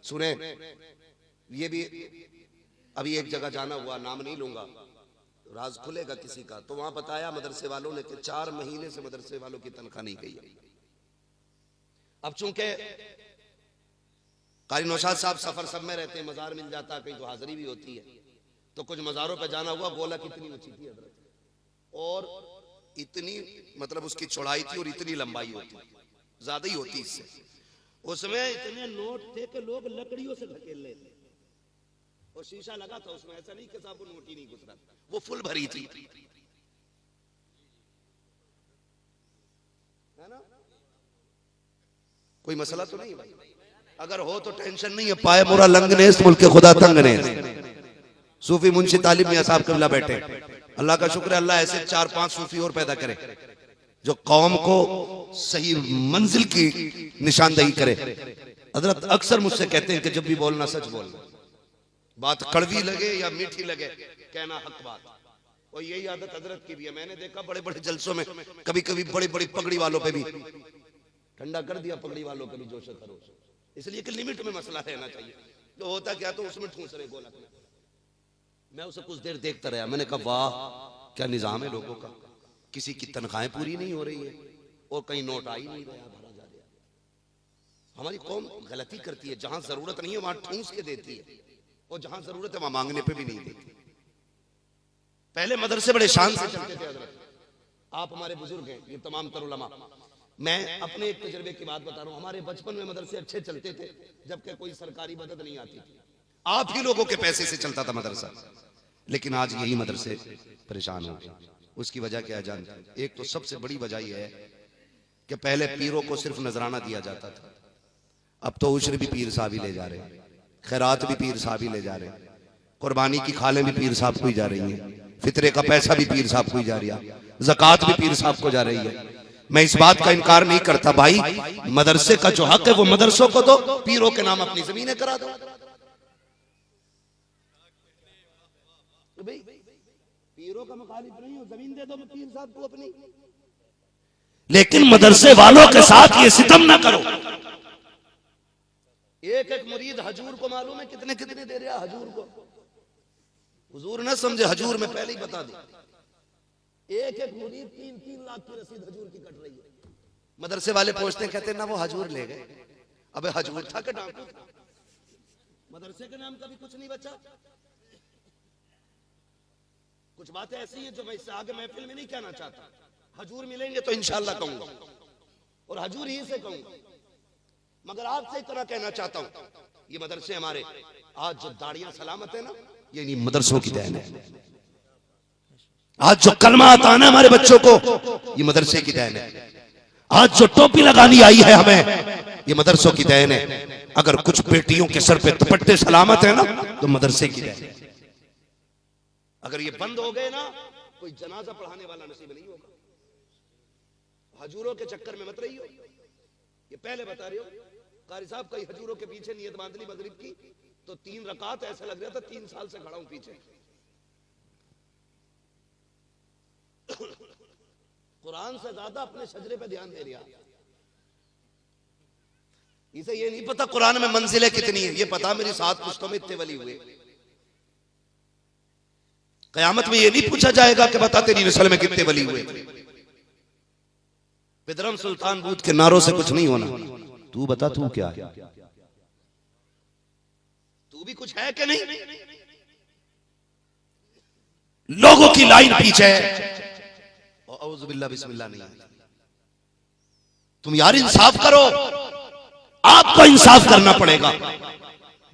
सुने, ये भी अभी एक जगह जाना हुआ, नाम नहीं लूंगा, राज खुलेगा किसी का, तो वहां बताया मदरसे वालों ने कि 4 महीने से मदरसे वालों की तनख्वाह नहीं गई है। अब चूंकि कारी नौशाद साहब सफर सब में रहते हैं, मजार मिल जाता है, कहीं तो हाजिरी भी होती है, तो कुछ मजारों पे जाना हुआ, गोला कितनी ऊंची थी हजरत, और इतनी मतलब उसकी चौड़ाई थी और इतनी लंबाई होती, ज्यादा ही होती इससे। उसमें इतने नोट थे कि लोग लकड़ियों से धकेल लेते, और शीशा लगा था उसमें, ऐसा नहीं कि साहब वो नोट ही नहीं घुस रहा, वो फुल भरी थी, है ना? कोई मसला तो नहीं भाई? अगर हो तो टेंशन नहीं है, पाए मोरा लंग ने मुल्क खुदा तंग ने। सूफी मुंशी तालिब मियां साहब कबला बैठे, अल्लाह का शुक्र है, अल्लाह ऐसे 4-5 सूफी और पैदा करे जो कौम को सही मंजिल की निशानदही करे। हजरत अक्सर मुझसे कहते हैं कि जब भी बोलना सच बोलना, बात कड़वी लगे या मीठी लगे, कहना हक बात, और यही आदत हजरत की भी है। मैंने देखा बड़े बड़े जलसों में कभी कभी बड़ी बड़ी पगड़ी वालों पे भी ठंडा कर दिया, पगड़ी वालों के भी जोश खरोश, इसलिए कि लिमिट में मसला रहना चाहिए। तो होता क्या, तो उसमें ठूस रहे गोलक में। मैं उसे कुछ देर देखता रहा, मैंने कहा वाह क्या निजाम है लोगों का, किसी की तनख्वाहें पूरी नहीं हो रही है और कहीं नोट आ ही नहीं रहा, भरा जा रहा। हमारी कौम गलती करती है, जहां जरूरत नहीं है वहां ठूस के देती है, और जहां जरूरत है वहां मांगने पे भी नहीं देती। पहले मदरसे बड़े शान से चलते थे हजरत, आप हमारे बुजुर्ग हैं, ये तमाम तर उलमा, मैं अपने एक तजर्बे की बात बता रहा हूँ। हमारे बचपन में मदरसे अच्छे चलते थे, जबकि कोई सरकारी मदद नहीं आती थी, आप ही लोगों के पैसे से चलता था मदरसा। लेकिन आज यही मदरसे परेशान हो गए। उसकी वजह क्या है जानते हैं? एक तो सबसे बड़ी वजह यह है कि पहले पीरों को सिर्फ नजराना दिया जाता था, अब तो उश्र भी पीर साहब ही ले जा रहे हैं, खैरात भी पीर साहब ही ले जा रहे हैं, कुर्बानी की खालें भी पीर साहब को ही जा रही हैं, फितरे का पैसा भी पीर साहब को ही जा रहा है, ज़कात भी पीर साहब को जा रही है। मैं इस बात का इनकार नहीं करता भाई, मदरसे का जो हक है वो मदरसों को दो, पीरों के नाम अपनी जमीनें करा दो। पीरों का मुखालिफ नहीं हो, जमीन दे दो पीर साहब को अपनी, लेकिन मदरसे वालों के साथ ये सितम ना करो। एक एक मुरीद हजूर को मालूम है कितने कितने दे रहा हजूर को, हुजूर ना समझे, हजूर में पहले ही बता दे, एक एक मुरीद 3-3 लाख की रसीद हजूर की कट रही है। मदरसे वाले पूछते हैं, कहते हैं ना वो हजूर ले गए। अबे हजूर था कि डाकू था? मदरसे के नाम का भी कुछ नहीं बचा। कुछ बातें ऐसी हैं जो मैं इससे आगे महफिल में नहीं कहना चाहता, हजूर मिलेंगे तो इंशाअल्लाह कहूंगा और हजूर ही से कहूंगा, मगर आपसे इतना कहना चाहता हूं, ये मदरसे हमारे आज जो दाढ़ियां सलामत है ना, ये नहीं मदरसों की देन है। आज जो कलमा आता है ना हमारे बच्चों को, ये मदरसे की देन है। आज जो टोपी लगानी आई है हमें, ये मदरसों की देन है। अगर कुछ बेटियों के सर पे दुपट्टे सलामत है ना, तो मदरसे की देन है। अगर ये बंद हो गए ना, कोई जनाजा पढ़ाने वाला नसीब नहीं होगा। हजूरों के चक्कर में मत रहियो, ये पहले बता रही हो। कारी साहब कई हजूरों के पीछे नियत बांध ली मगरिब की, तो 3 रकात ऐसा लग रहा था 3 साल से खड़ा हूं पीछे। कुरान से ज्यादा अपने सजरे पे ध्यान दे रहा। इसे ये नहीं पता कुरान में मंजिलें कितनी है, ये पता मेरी 7 पुश्तों में इतने वली हुए। कयामत में ये नहीं पूछा जाएगा कि बता तेरी नस्ल में कितने वली हुए। बिदरम सुल्तान बूथ के नारों से कुछ नहीं होना। तू बता तू क्या है, तू भी कुछ है कि नहीं? लोगों की लाइन पीछे है, औज़ुबिल्लाह बिस्मिल्लाह नहीं। तुम यार इंसाफ करो, आपको इंसाफ करना पड़ेगा।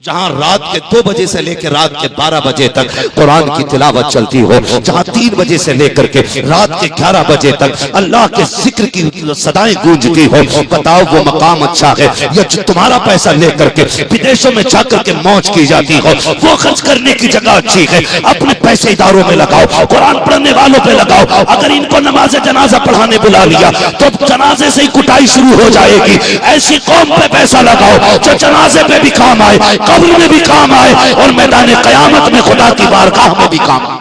जहां रात के 2 बजे से लेकर रात के 12 बजे तक कुरान की तिलावत चलती हो, जहां 3 बजे से लेकर के रात के 11 बजे तक अल्लाह के जिक्र की सदाएं गूंजती हो, बताओ वो मकाम अच्छा है या जो तुम्हारा पैसा लेकर के विदेशों में जाकर के मौज की जाती हो, वो खर्च करने की जगह अच्छी है। अपने पैसे इदारों में लगाओ, कुरान पढ़ने वालों पे लगाओ। अगर इनको नमाज जनाजा पढ़ाने बुला लिया तो जनाजे से ही कुटाई शुरू हो जाएगी। ऐसी कौम पे पैसा लगाओ जो जनाजे पे भी काम आए, कब्र में भी काम आए और मैदान कयामत में खुदा की बारगाह में भी काम आए।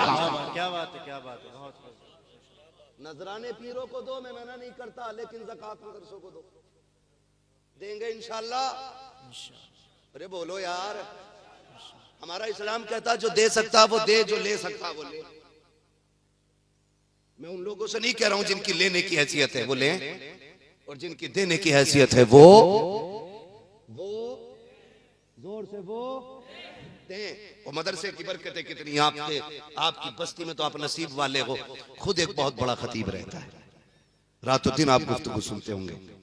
क्या बात है, क्या बात है, बहुत नजराने पीरों को दो, मैं मना नहीं करता, लेकिन ज़कात मदरसों को दो, देंगे इंशाअल्लाह। अरे बोलो यार, हमारा इस्लाम कहता जो दे सकता वो दे, जो ले सकता वो ले। मैं उन लोगों से नहीं कह रहा हूं जिनकी लेने की हैसियत है वो लें, और जिनकी देने की हैसियत है वो जोर से वो दें। और मदरसे की बरकतें कितनी आपके, आपकी बस्ती में तो आप नसीब वाले हो। खुद एक बहुत बड़ा खतीब रहता है, रातों दिन आप गुफ्तगू सुनते होंगे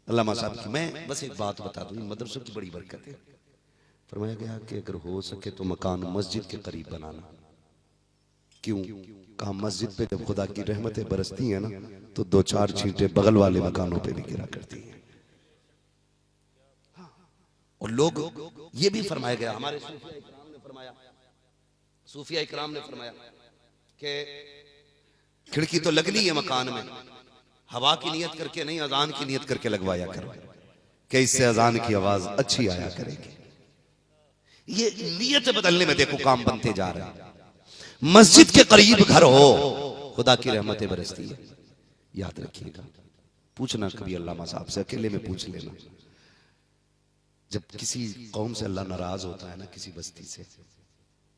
अल्लामा साहब की। मैं बस एक बात बता दूं, मदरसों की बड़ी बरकत है। फरमाया गया कि अगर हो सके तो मकान मस्जिद के करीब बनाना। क्यों? कहा मस्जिद पे जब खुदा की रहमतें बरसती हैं ना, तो दो चार छींटे बगल वाले मकानों पे भी गिरा करती हैं। और लोग ये भी फरमाया गया, हमारे सूफिया इकराम ने फरमाया कि खिड़की तो लगनी है मकान में, हवा की नियत करके नहीं, अजान की नियत करके लगवाया करो कि इससे अजान की आवाज अच्छी आया करेगी। ये नियत बदलने में देखो काम बनते जा रहे हैं। मस्जिद के करीब घर हो, खुदा की रहमतें बरसती है। याद रखिएगा, पूछना कभी अल्लामा साहब से, अकेले में पूछ लेना। जब किसी कौम से अल्लाह नाराज होता है ना, किसी बस्ती से,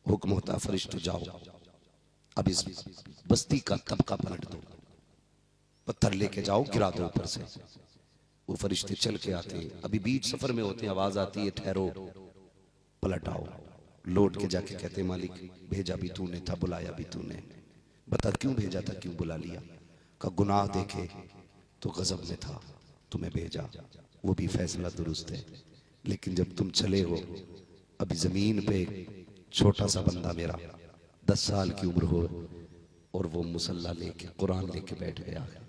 हुक्म होता फरिश्तों जाओ अब इस बस्ती का तबका पलट दो, पत्थर लेके जाओ गिरा दो ऊपर से। वो फरिश्ते चल के आते हैं, अभी बीच सफर में होते हैं, आवाज आती है ठहरो, पलट आओ। लौट के जाके कहते मालिक भेजा भी तूने था, बुलाया भी तूने, बता क्यों भेजा था, क्यों बुला लिया? का गुनाह देखे तो गजब में था, तुम्हें भेजा, वो भी फैसला दुरुस्त है। लेकिन जब तुम चले हो, अभी जमीन पे छोटा सा बंदा मेरा 10 साल की उम्र हो, और वो मुसल्ला लेके कुरान लेके बैठ गया है,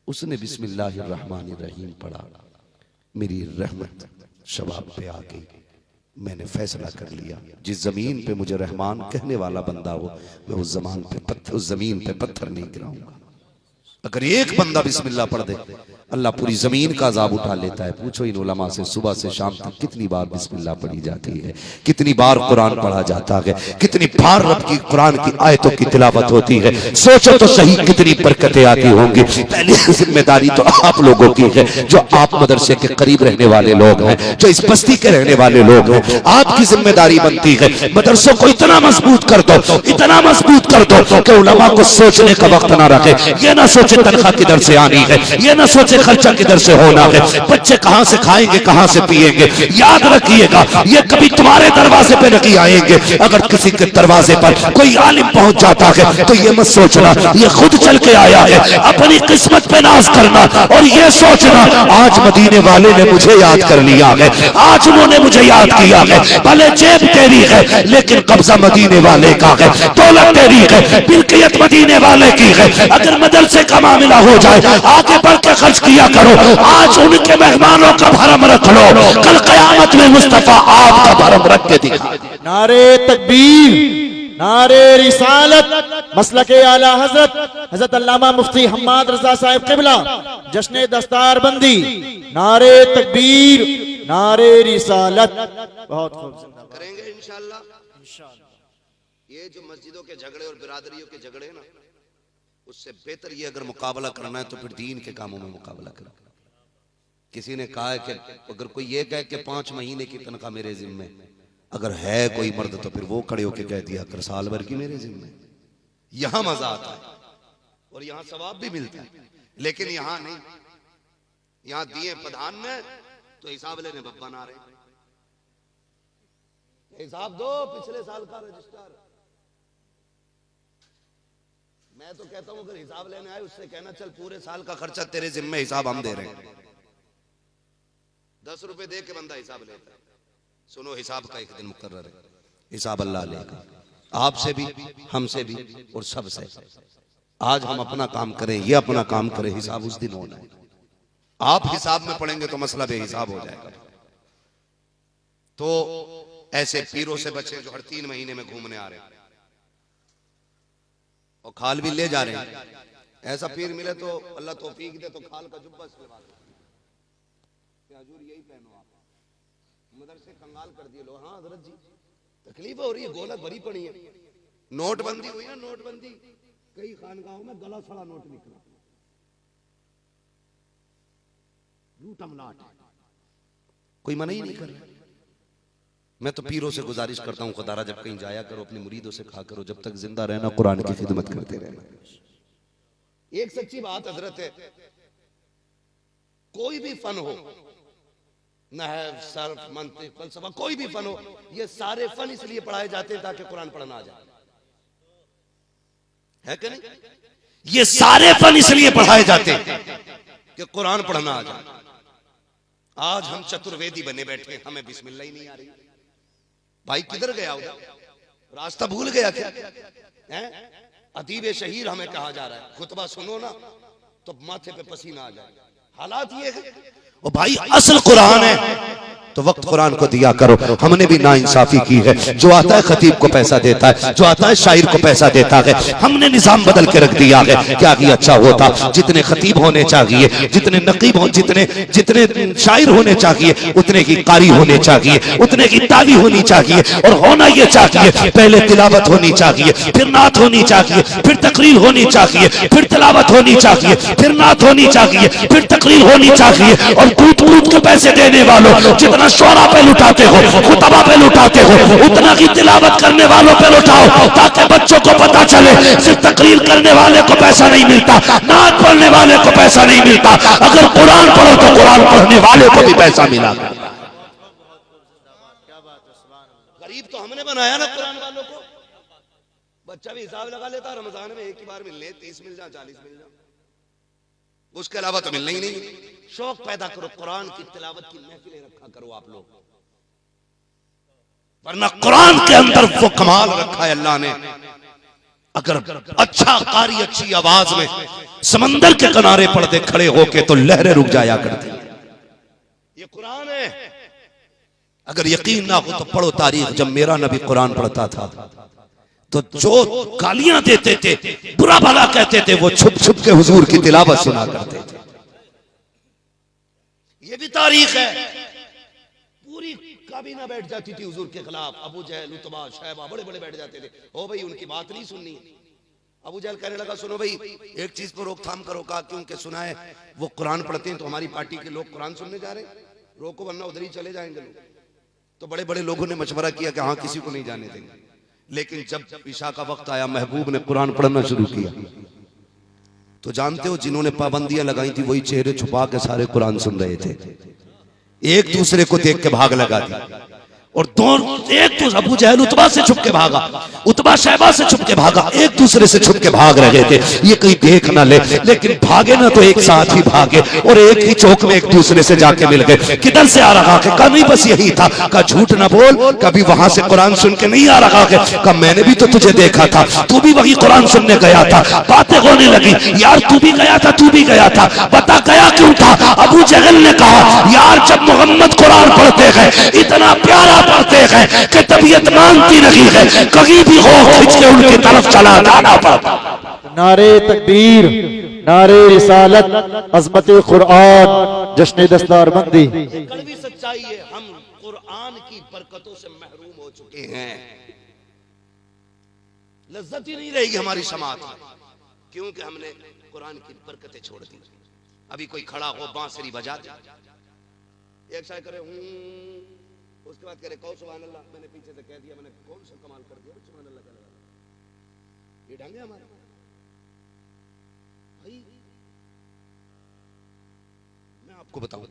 उसने बिस्मिल्लाहिर्रहमानिर्रहीम पढ़ा, मेरी रहमत शबाब पे आ गई, मैंने फैसला कर लिया जिस जमीन पे मुझे रहमान कहने वाला बंदा हो, मैं उस जमीन पे पत्थर नहीं गिराऊंगा। अगर एक बंदा बिस्मिल्लाह पढ़ दे, अल्लाह पूरी जमीन का अजाब उठा लेता है। पूछो इन उलमा से सुबह से शाम तक कितनी बार बिस्मिल्लाह पढ़ी जाती है, कितनी बार कुरान पढ़ा जाता है, कितनी बार रब की कुरान की आयतों की तिलावत होती है। सोचो तो सही कितनी बरकतें आती होंगी। पहली जिम्मेदारी तो आप लोगों की है, जो आप मदरसे के करीब रहने वाले लोग हैं, जो इस बस्ती के रहने वाले लोग हैं, आपकी जिम्मेदारी बनती है मदरसों को इतना मजबूत कर दो, इतना मजबूत कर दो कि उलमा को सोचने का वक्त ना रखे। ये ना सोचे तनख्वाह किधर से आनी है, ये ना सोचे खर्चा किधर से होना है, बच्चे कहां से खाएंगे, कहां से पिएंगे। याद रखिएगा, ये कभी तुम्हारे दरवाजे पे नहीं आएंगे। अगर किसी के दरवाजे पर कोई आलिम पहुंच जाता है तो ये मत सोचना ये खुद चल के आया है, अपनी किस्मत पे नाज करना, और ये सोचना आज मदीने वाले ने मुझे याद कर लिया है, आज उन्होंने मुझे याद किया है। भले जेब तेरी है लेकिन कब्जा मदीने वाले का है, दौलत तेरी है बिल्कियत मदीने वाले की है। अगर मदरसे का मामला हो जाए, आगे बढ़ के खर्च किया करो। आज उनके मेहमानों का भरम रख लो, कल कयामत में मुस्तफा आपका भरम रख के दिखा। नारे तकबीर, नारे रिसालत, मसलके आला हजरत हजरत अल्लामा मुफ्ती हम्माद रजा साहिब किबला, जश्न दस्तार बंदी, नारे तकबीर, नारे रिसालत। बहुत खूब करेंगे इंशाअल्लाह। ये जो मस्जिदों के झगड़े और बिरादरियों के झगड़े ना, उससे बेहतर ये अगर मुकाबला करना है तो फिर दीन के कामों में मुकाबला करो। किसी ने कहा है कि अगर कोई ये कहे कि 5 महीने की तनख्वाह मेरे जिम्मे, अगर है कोई मर्द तो फिर वो खड़े होके कह दिया कर साल भर की मेरे जिम्मे। यहां मजा आता है और यहां सवाब भी मिलता है, लेकिन यहां नहीं। यहां दिए प्रधान ने तो हिसाब लेने बब्बा ना रहे, हिसाब दो पिछले साल का रजिस्टर। मैं तो कहता हूं अगर हिसाब लेने आए उससे कहना चल पूरे साल का खर्चा तेरे जिम्मे, हिसाब हम दे रहे हैं। 10 रुपए दे के बंदा हिसाब लेता है। सुनो हिसाब का एक दिन मुकर्रर है, हिसाब अल्लाह लेगा, आपसे भी, हमसे भी और सबसे। आज हम अपना काम करें, ये अपना काम करें, हिसाब उस दिन होना है। आप हिसाब में पड़ेंगे तो मसला बेहिसाब हो जाएगा। तो ऐसे पीरों से बचे जो हर 3 महीने में घूमने आ रहे हैं और खाल भी ले जा रहे हैं। ऐसा पीर मिले तो अल्लाह तौफीक दे तो खाल का जुब्बा सिलवा दे, हुजूर यही पहनो आप, मदरसे कंगाल कर दिए लोग। हाँ हजरत जी तकलीफ हो रही है, गोलक भरी पड़ी है। नोटबंदी हुई ना, नोटबंदी, कई खानगाहों में गला सड़ा नोट निकला, लूटम लाट, कोई मना ही नहीं कर रहा। मैं तो पीरों से गुजारिश करता हूं, खुदारा जब कहीं जाया करो अपने मुरीदों से कहा करो जब तक जिंदा रहना कुरान की खिदमत करते रहना। एक सच्ची बात हजरत है, कोई भी फन हो, नहव, सर्फ, मंतिक, फलसफा, कोई भी फन हो, ये सारे फन इसलिए पढ़ाए जाते हैं ताकि कुरान पढ़ना आ जाए, है कि नहीं? ये सारे फन इसलिए पढ़ाए जाते हैं कि कुरान पढ़ना आ जाए। आज हम चतुर्वेदी बने बैठे हैं, हमें बिस्मिल्लाह ही नहीं आ रही। भाई किधर गया उधर, रास्ता भूल गया क्या? हैं? अदीब शहीर हमें कहा जा रहा है, खुतबा सुनो ना तो माथे पे पसीना आ जाए। हालात ये है। ओ भाई असल कुरान है तो वक्त कुरान को दिया करो। हमने भी नाइंसाफी की है, जो आता है खतीब को पैसा देता है, जो आता है शायर को पैसा देता है। हमने निजाम बदल के रख दिया है। क्या ये अच्छा होता? जितने खतीब होने चाहिए, जितने नकीब हो, जितने जितने शायर होने चाहिए, उतने की कारी होने चाहिए, उतने की तावी होनी चाहिए। और होना ये चाहिए, पहले तिलावत होनी चाहिए, फिर नात होनी चाहिए, फिर तकरीर होनी चाहिए, फिर तिलावत होनी चाहिए, फिर नात होनी चाहिए, फिर तकरीर होनी चाहिए। और कूट कूट के पैसे देने वालों, जितना शोरा पे लुटाते हो, खुतबा पे लुटाते हो, उतना की तिलावत करने वालों पे लुटाओ, ताकि बच्चों को पता चले सिर्फ तकरीर करने वाले को पैसा नहीं मिलता, नात पढ़ने वाले को पैसा नहीं मिलता। अगर कुरान पढ़ो तो कुरान पढ़ने वाले को भी पैसा मिला। गरीब तो हमने बनाया ना कुरान वालों को। बच्चा भी हिसाब लगा लेता, रमजान में एक ही बार मिलने 30 मिल जाए, 40 मिल जाए, उसके अलावा तो मिलना ही नहीं। शौक पैदा करो, कुरान की तिलावत की महफिलें रखा करो आप लोग, वरना कुरान के अंदर वो कमाल रखा है अल्लाह ने। अगर अच्छा कारी अच्छी आवाज में समंदर के किनारे पड़ते खड़े होके तो लहरें रुक जाया करती है। ये कुरान है। अगर यकीन ना हो तो पढ़ो तारीख, जब मेरा नबी कुरान पढ़ता था तो जो गालियां देते थे, बुरा भला कहते थे, वो छुप छुप के हुजूर की तिलावत सुना करते थे। ये भी तारीख है। पूरी काबीना बैठ जाती थी हुजूर के खिलाफ, अबू जहल, उतबा, शैबा बड़े बड़े बैठ जाते थे। ओ भाई उनकी बात नहीं सुननी। अबू जहल कहने लगा सुनो भाई एक चीज पर रोकथाम करो। कहा क्योंकि सुना है वो कुरान पढ़ते हैं तो हमारी पार्टी के लोग कुरान सुनने जा रहे हैं, रोको वरना उधर ही चले जाएंगे लोग। तो बड़े बड़े लोगों ने मशवरा किया कि हाँ किसी को नहीं जाने देंगे। लेकिन जब ईशा का वक्त आया, महबूब ने कुरान पढ़ना शुरू किया तो जानते हो जिन्होंने पाबंदियां लगाई थी वही चेहरे छुपा के सारे कुरान सुन रहे थे। एक दूसरे को देख के भाग लगा दी। और दोनों एक तो अबू जहल उतबा से छुप के भागा, उतबा शैबा से छुप के भागा, एक दूसरे से छुप के भाग रहे थे ये कहीं देख ना ले। लेकिन भागे ना तो एक साथ ही भागे और एक ही चौक में एक दूसरे से जाके मिल गए। किधर से आ रहा है? कहा नहीं बस यही था। कहा झूठ ना बोल, कभी वहां से कुरान सुन के नहीं आ रहा है। कहा मैंने भी तो तुझे देखा था, तू भी वही कुरान सुनने गया था। बातें होने लगी, यार तू भी गया था, तू भी गया था, बता गया क्यों था? अबू जहल ने कहा यार जब मोहम्मद कुरान पढ़ते हैं इतना प्यारा पढ़ते हैं कि तबीयत मानती नहीं है, कहीं भी हो खींच के उनकी तरफ चला जाना पड़ता। नारे तकबीर, नारे रिसालत, अज़मत कुरान, जश्न दस्तारबंदी। कड़वी सच्चाई है, हम कुरान की बरकतों से महरूम हो चुके हैं। लज्जत ही नहीं रहेगी हमारी समाज में क्योंकि हमने कुरान की बरकतें छोड़ दी। अभी कोई खड़ा हो बांसुरी बजा दे, एक शायर करे उसके बाद करे कहो सुभान अल्लाह, मैंने पीछे से कह दिया, मैंने कौन सा कमाल कर दिया सुभान अल्लाह का लगा। ये ढंग है हमारा भाई। मैं आपको बताऊं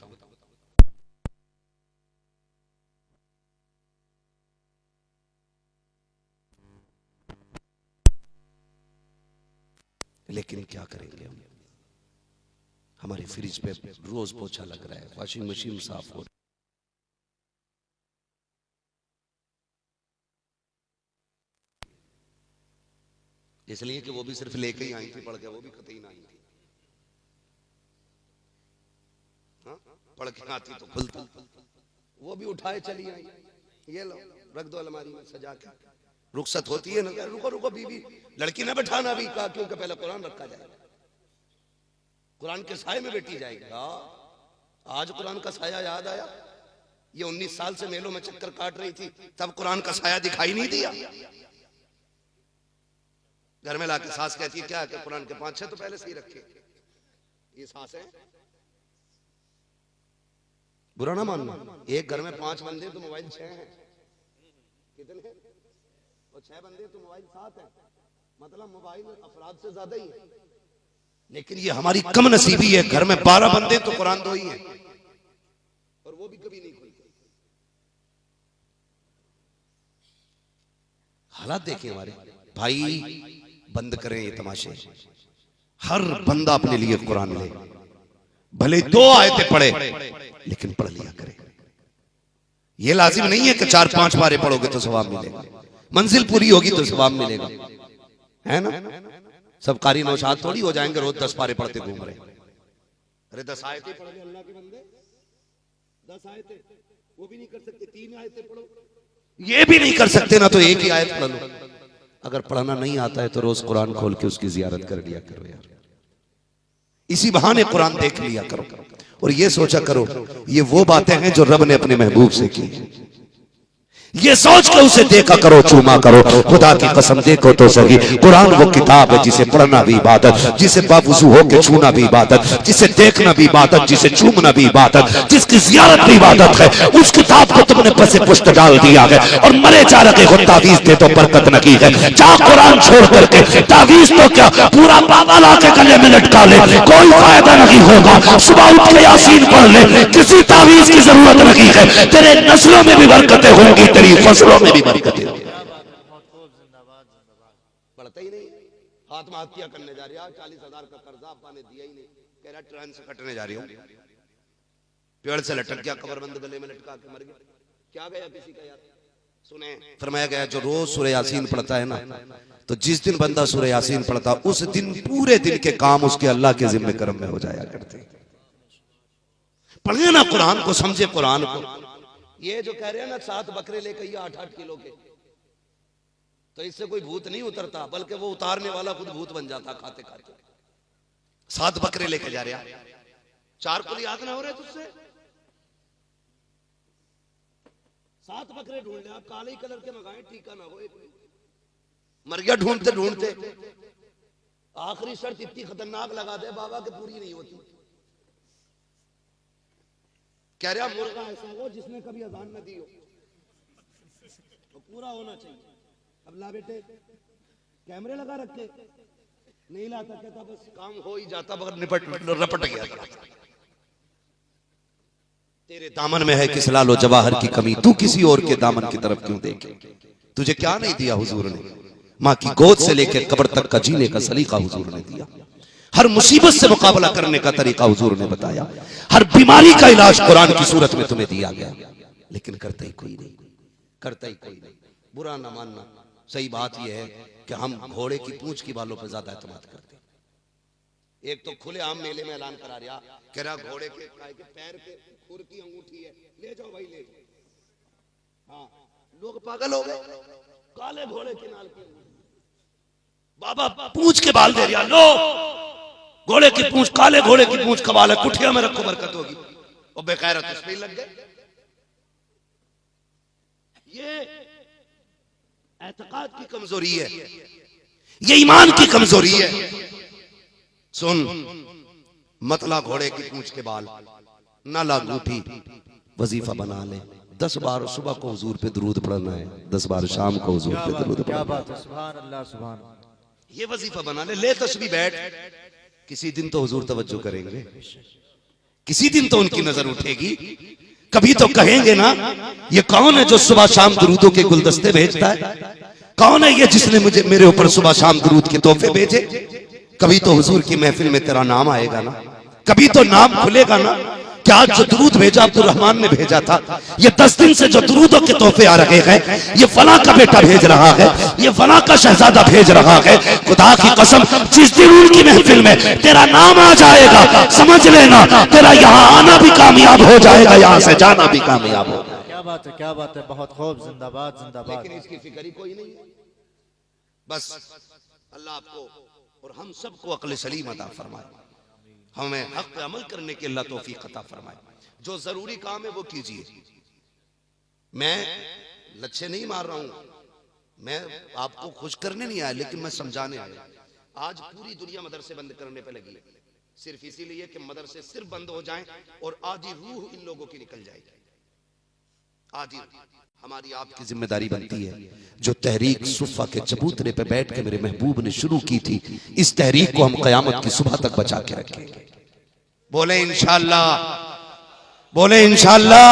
लेकिन क्या करेंगे हम? हमारी फ्रिज पे रोज पोछा लग रहा है, वॉशिंग मशीन साफ हो, इसलिए कि वो भी सिर्फ लेके ही आई थी पढ़ के, वो भी कतई ना आई थी। हाँ? पढ़ के आती तो खुलता, वो भी उठाए चली आई। ये लो रख दो अलमारी में सजा के। रुखसत होती है ना, रुको रुको बीबी, लड़की ना बैठाना अभी। कहा क्योंकि पहले कुरान रखा जाएगा, कुरान के साए में बैठी जाएगी। आज कुरान का साया याद आया। ये 19 साल से मेलों में चक्कर काट रही थी, तब कुरान का साया दिखाई नहीं दिया। घर में लाके सास कहती है क्या कि कुरान के 5-6 तो पहले से ही रखे। ये सास है, बुरा ना मानना। एक घर में 5 बंदे तो मोबाइल 6 हैं। कितने? और 6 बंदे तो मोबाइल 7 है, मतलब मोबाइल अफराद से ज्यादा ही है। लेकिन ये हमारी कम नसीबी है, घर में 12 बंदे तो कुरान 2 ही है, और वो भी कभी नहीं खुलते। हालात देखिए हमारे भाई, बंद करें ये तमाशे। हर बंदा अपने लिए कुरान ले, भले 2 आयतें पढ़े लेकिन पढ़ लिया करे। ये लाजिम नहीं है कि 4-5 बारे पढ़ोगे तो सवाब मिलेगा, मंजिल पूरी होगी तो सवाब मिलेगा, है ना। सब कारी नौशाद थोड़ी हो जाएंगे रोज 10 पारे पढ़ते घूम रहे। अरे 10 आयतें पढ़ ले अल्लाह के बंदे, 10 आयतें वो भी नहीं कर सकते, 3 आयतें पढ़ो ये भी नहीं कर सकते ना, तो एक ही आयत पढ़ लो। अगर पढ़ना नहीं आता है तो रोज कुरान खोल के उसकी जियारत कर लिया करो यार, इसी बहाने कुरान देख लिया करो। और ये सोचा करो ये वो बातें हैं जो रब ने अपने महबूब से की, ये सोच के उसे देखा करो, चूमा करो। खुदा की कसम देखो तो सही, कुरान वो किताब है जिसे पढ़ना भी इबादत, जिसे बावुज़ू होके छूना भी इबादत, जिसे देखना भी इबादत, जिसे चूमना भी इबादत, जिसकी ज़ियारत भी इबादत है। उस किताब को तुमने पसे पुश्त डाल दिया है और मरे जा रखे को तावीज़ दे तो बरकत न की है। जा कुरान छोड़ करके तावीज़ तो क्या पूरा बाबा ला के गले में लटका ले, कोई फायदा नहीं होगा। सुबह उठ के यासीन पढ़ ले, किसी तावीज़ की जरूरत नहीं है। तेरे नस्लों में भी बरकतें होंगी, फसलों में भी बरकतें। पढ़ता ही नहीं, हाथ में हत्या करने जा रहा, 40,000 का कर्जा आपा ने दिया ही नहीं, कह रहा ट्रेन से कटने जा रही हूं, पेड़ से लटक गया, कमरबंद गले में लटका के मर गया। क्या गया किसी का यार? सुने फरमाया गया जो रोज सूरह यासीन पढ़ता है ना, तो जिस दिन बंदा सूरह यासीन पढ़ता उस दिन पूरे दिन के काम उसके अल्लाह के जिम्मे करम में हो जाया करते। पढ़े ना कुरान को, समझे कुरान को। ये जो कह रहे हैं ना 7 बकरे लेकर ये 8-8 किलो के, तो इससे कोई भूत नहीं उतरता, बल्कि वो उतारने वाला खुद भूत बन जाता खाते खाते। 7 बकरे लेके जा रहे, 4 को याद ना हो रहे तुझसे। 7 बकरे ढूंढ ले आप, काले कलर के मंगाए, टीका ना हो। मर गया ढूंढते ढूंढते, आखिरी शर्त इतनी खतरनाक लगा दे बाबा के पूरी नहीं होती। कह रहा मुर्गा ऐसा हो जिसने कभी अजान न दी हो, तो पूरा होना चाहिए। अब ला बेटे, कैमरे लगा रखे, नहीं लाता, कहता बस काम हो ही जाता, मगर रपट गया। तेरे दामन में है किस लालो जवाहर की कमी, तू किसी और के दामन की तरफ क्यों देखे। तुझे क्या नहीं दिया हुजूर ने, माँ की गोद से लेकर कब्र तक का जीने का सलीका हुजूर ने दिया। हर मुसीबत से मुकाबला करने का तरीका हुजूर ने बताया। हर बीमारी का इलाज कुरान की सूरत में तुम्हें दिया गया, लेकिन करता ही कोई नहीं, करता ही कोई नहीं। बुरा ना मानना, सही बात यह है कि हम घोड़े की पूंछ की बालों पर ज्यादा एतमाद करते हैं। एक तो खुले आम मेले में ऐलान करा रहा, कह रहा घोड़े के पैर पे खुर की अंगूठी है, ले जाओ भाई ले जाओ। हाँ, लोग पागल हो गए, काले घोड़े के नाल की बाबा पूंछ के बाल दे रहा, लो घोड़े की पूंछ, काले घोड़े की पूंछ का बाल है, कुठिया में रखो बरकत होगी। और बेखैरत उसमें लग गए। ये एतकाद की कमजोरी है, ये ईमान की कमजोरी है। सुन, मतला घोड़े की पूंछ के बाल, ना ला अंगूठी, वजीफा बना ले। 10 बार सुबह को हुजूर पे दुरूद पढ़ना है, 10 बार शाम को हुजूर पे दुरूद पढ़ना है। क्या बात है, सुभान अल्लाह सुभान। ये वजीफा बना ले तस्बीह बैठ, किसी दिन तो हुजूर तवज्जो करेंगे, किसी दिन तो उनकी नजर उठेगी। कभी तो कहेंगे ना ये कौन है जो सुबह शाम दुरूदों के गुलदस्ते भेजता है, कौन है ये जिसने मुझे मेरे ऊपर सुबह शाम दुरूद के तोहफे भेजे। कभी तो हुजूर की महफिल में तेरा नाम आएगा ना, कभी तो नाम खुलेगा ना। क्या जो दुरूद भेजा अब्दुल रहमान ने भेजा था, ये 10 दिन से जो दुरूदों के तोहफे आ रहे हैं, ये फला का बेटा भेज रहा है, ये फला का शहजादा भेज रहा है। खुदा की कसम, जिस दिन उनकी महफिल में तेरा नाम आ जाएगा, समझ लेना तेरा यहाँ आना भी कामयाब हो जाएगा, यहाँ से जाना भी कामयाब होगा। क्या बात है, क्या बात है, बहुत खूब, जिंदाबाद जिंदाबाद। लेकिन इसकी फिक्र ही कोई नहीं है। बस अल्लाह आपको और हम सबको अक्ल सलीम अता फरमाए, हमें हक पे अमल करने की अल्लाह तौफीक अता फरमाए। जो जरूरी काम है वो कीजिए। मैं लच्छे नहीं मार रहा हूं, मैं आपको खुश करने नहीं आया, लेकिन मैं समझाने आया। आज पूरी दुनिया मदरसे बंद करने पे लगी है, सिर्फ इसीलिए कि मदरसे सिर्फ बंद हो जाएं और आधी रूह इन लोगों की निकल जाएगी। आधी हमारी आपकी जिम्मेदारी बनती है जो तहरीक सुफ़ा के चबूतरे पे बैठ के मेरे महबूब ने शुरू की थी, इस तहरीक को हम क़यामत की सुबह तक बचा के रखेंगे। बोले इंशाअल्लाह, बोले इंशाअल्लाह।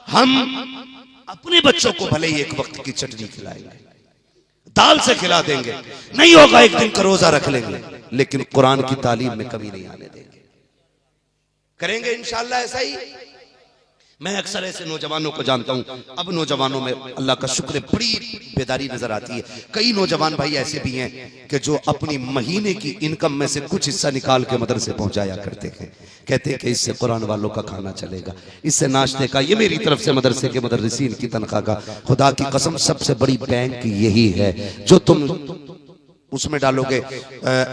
हम अपने बच्चों को भले ही एक वक्त की चटनी खिलाएंगे, दाल से खिला देंगे, नहीं होगा एक दिन का रोजा रख लेंगे, लेकिन कुरान की तालीम में कमी नहीं आने देंगे। करेंगे इंशाअल्लाह ऐसा ही। मैं अक्सर ऐसे नौजवानों को जानता हूं, अब नौजवानों में अल्लाह का शुक्र है बड़ी बेदारी नजर आती है। कई नौजवान भाई ऐसे भी हैं कि जो अपनी महीने की इनकम में से कुछ हिस्सा निकाल के मदरसे पहुंचाया करते हैं, कहते हैं कि इससे कुरान वालों का खाना चलेगा, इससे नाश्ते का, ये मेरी तरफ से मदरसे के मदरसीन की तनख्वाह का। खुदा की कसम सबसे बड़ी बैंक यही है जो तुम उसमें डालोगे,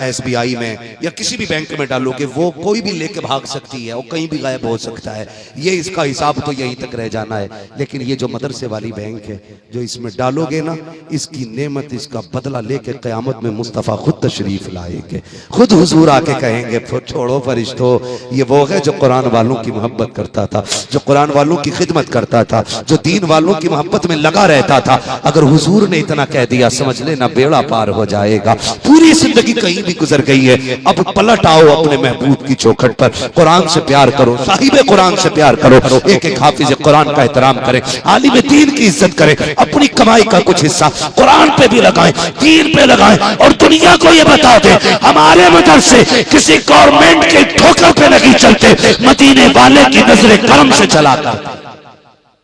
SBI में या किसी भी बैंक में डालोगे, वो कोई भी लेके भाग सकती है और कहीं भी गायब हो सकता है। ये इसका हिसाब तो यहीं तक रह जाना है। लेकिन ये जो मदरसे वाली बैंक है, जो इसमें डालोगे ना, इसकी नेमत, इसका बदला लेके क़यामत में मुस्तफ़ा खुद तशरीफ लाएंगे, खुद हुजूर आके कहेंगे छोड़ो फरिश्तों, ये वो है जो कुरान वालों की मोहब्बत करता था, जो कुरान वालों की खिदमत करता था, जो दीन वालों की मोहब्बत में लगा रहता था। अगर हुजूर ने इतना कह दिया, समझ लेना बेड़ा पार हो जाएगा। पूरी जिंदगी कहीं भी गुजर गई है, अब पलट आओ अपने महबूब की चौखट पर, कुरान से प्यार करो, साहिब कुरान से प्यार करो, एक एक हाफिज कुरान का एहतराम करें, आलिम दीन की इज्जत करें, अपनी कमाई का कुछ हिस्सा कुरान पे भी लगाएं, दीन पे लगाएं, और दुनिया को ये बता दें हमारे मदरसे किसी गवर्नमेंट के ठोकर पे नहीं चलते, मदीने वाले की नजरें करम से चलाता।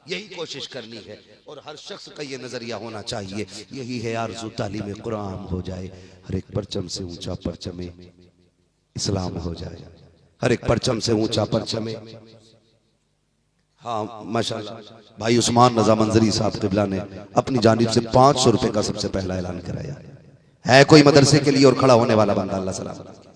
यही कोशिश करनी है और हर शख्स का ये नजरिया होना चाहिए। यही है आरज़ू तालीम कुरान हो जाए, हर एक परचम से ऊंचा परचमे इस्लाम हो जाए, हर एक परचम से ऊंचा परचमे। हाँ माशाल्लाह, भाई उस्मान रजा मंजरी साहब क़िबला ने अपनी जानिब से 500 रुपए का सबसे पहला ऐलान कराया है। कोई मदरसे के लिए और खड़ा होने वाला बंदा? अल्लाह सलाम।